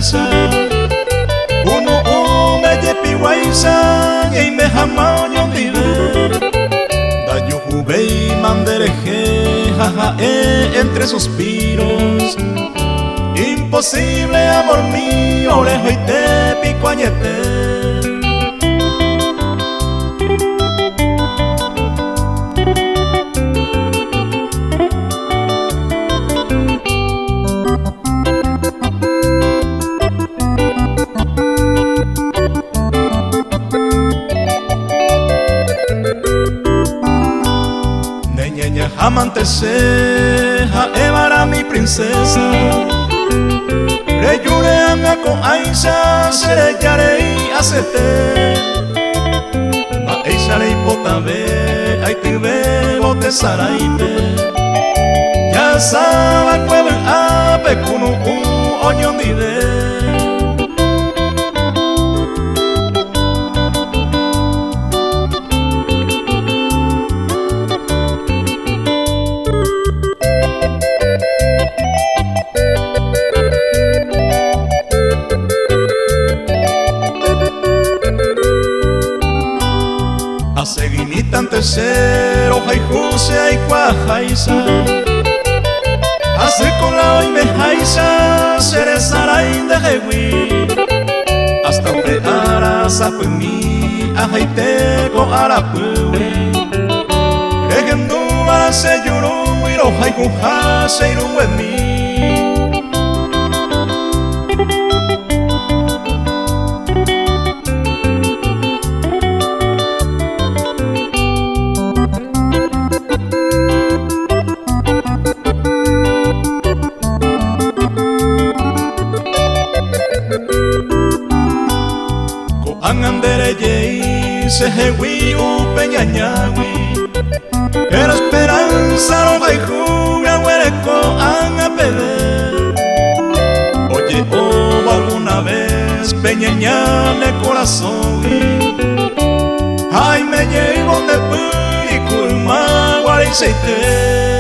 haisa uno me yepi waisa y me jamaño vive daño jubei mandereje jaja entre suspiros imposible amor mío orejo y te pico añete. Amante seja evara mi princesa reyureanga con aisa sereyarei acete ma eisarei potabe aitibe bote saraite ya saba cueven ape kunu oñondide. Seguinitan tercero, jaijuse y cuajaisa. Hace con la hoy me jaisa, serezarain de jewi. Hasta te aras a mi ajaite go arapuwe. Regendu para se lloró y lo jaikuja se iru en mí. Angandereyei sejewi upeñañawi pero esperanza no vaijuga huereco angapede. Oye alguna vez peñañale corazón ay me llevo de puriculma guariseite.